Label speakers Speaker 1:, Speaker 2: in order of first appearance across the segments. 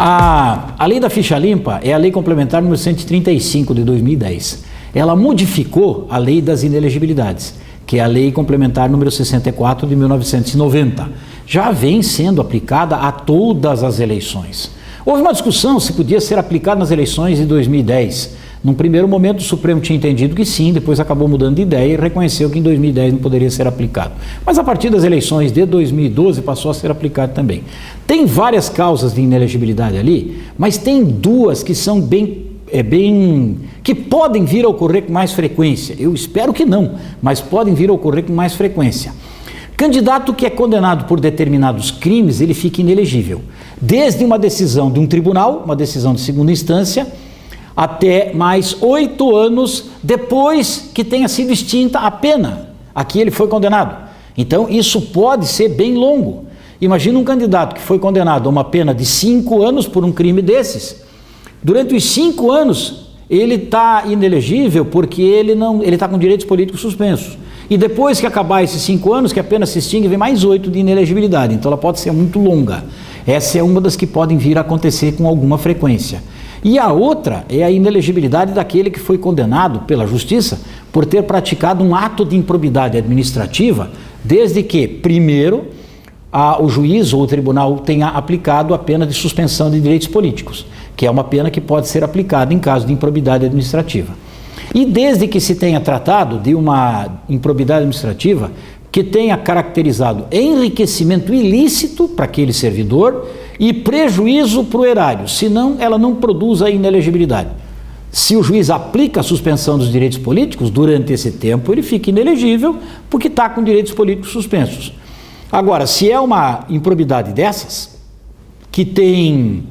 Speaker 1: A lei da ficha limpa é a lei complementar número 135 de 2010. Ela modificou a lei das inelegibilidades, que é a lei complementar número 64 de 1990. Já vem sendo aplicada a todas as eleições. Houve uma discussão se podia ser aplicada nas eleições de 2010. Num primeiro momento o Supremo tinha entendido que sim, depois acabou mudando de ideia e reconheceu que em 2010 não poderia ser aplicado. Mas a partir das eleições de 2012 passou a ser aplicado também. Tem várias causas de inelegibilidade ali, mas tem duas que são que podem vir a ocorrer com mais frequência. Eu espero que não, mas podem vir a ocorrer com mais frequência. Candidato que é condenado por determinados crimes, ele fica inelegível. Desde uma decisão de um tribunal, uma decisão de segunda instância, até mais 8 anos depois que tenha sido extinta a pena a que ele foi condenado. Então, isso pode ser bem longo. Imagina um candidato que foi condenado a uma pena de 5 anos por um crime desses. Durante os 5 anos, ele está inelegível porque ele está com direitos políticos suspensos. E depois que acabar esses 5 anos, que a pena se extingue, vem mais 8 de inelegibilidade. Então, ela pode ser muito longa. Essa é uma das que podem vir a acontecer com alguma frequência. E a outra é a inelegibilidade daquele que foi condenado pela Justiça por ter praticado um ato de improbidade administrativa, desde que, primeiro, o juiz ou o tribunal tenha aplicado a pena de suspensão de direitos políticos, que é uma pena que pode ser aplicada em caso de improbidade administrativa. E desde que se tenha tratado de uma improbidade administrativa que tenha caracterizado enriquecimento ilícito para aquele servidor e prejuízo para o erário, senão ela não produz a inelegibilidade. Se o juiz aplica a suspensão dos direitos políticos, durante esse tempo ele fica inelegível porque está com direitos políticos suspensos. Agora, se é uma improbidade dessas, que tem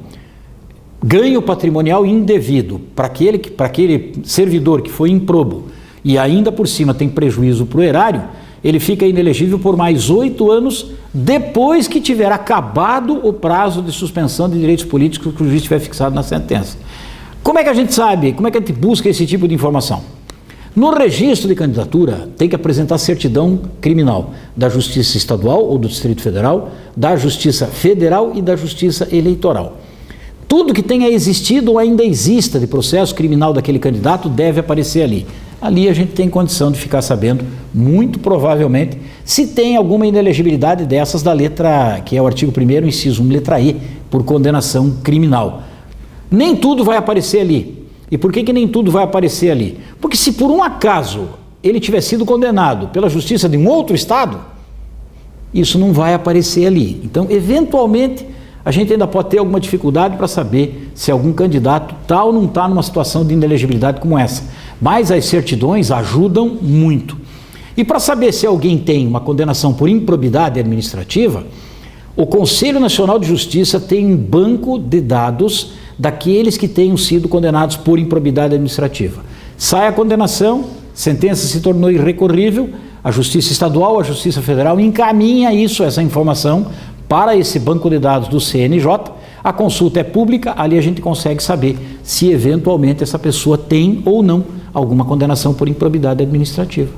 Speaker 1: ganho patrimonial indevido para aquele servidor que foi improbo e ainda por cima tem prejuízo para o erário, ele fica inelegível por mais 8 anos depois que tiver acabado o prazo de suspensão de direitos políticos que o juiz tiver fixado na sentença. Como é que a gente sabe? Como é que a gente busca esse tipo de informação? No registro de candidatura tem que apresentar certidão criminal da Justiça Estadual ou do Distrito Federal, da Justiça Federal e da Justiça Eleitoral. Tudo que tenha existido ou ainda exista de processo criminal daquele candidato deve aparecer ali. Ali a gente tem condição de ficar sabendo, muito provavelmente, se tem alguma inelegibilidade dessas da letra, que é o artigo 1º, inciso 1, letra E, por condenação criminal. Nem tudo vai aparecer ali. E por que nem tudo vai aparecer ali? Porque se por um acaso ele tiver sido condenado pela justiça de um outro estado, isso não vai aparecer ali. Então, eventualmente, a gente ainda pode ter alguma dificuldade para saber se algum candidato está ou não está numa situação de inelegibilidade como essa. Mas as certidões ajudam muito. E para saber se alguém tem uma condenação por improbidade administrativa, o Conselho Nacional de Justiça tem um banco de dados daqueles que tenham sido condenados por improbidade administrativa. Sai a condenação, sentença se tornou irrecorrível, a Justiça Estadual, a Justiça Federal encaminha essa informação para esse banco de dados do CNJ, a consulta é pública, ali a gente consegue saber se eventualmente essa pessoa tem ou não alguma condenação por improbidade administrativa.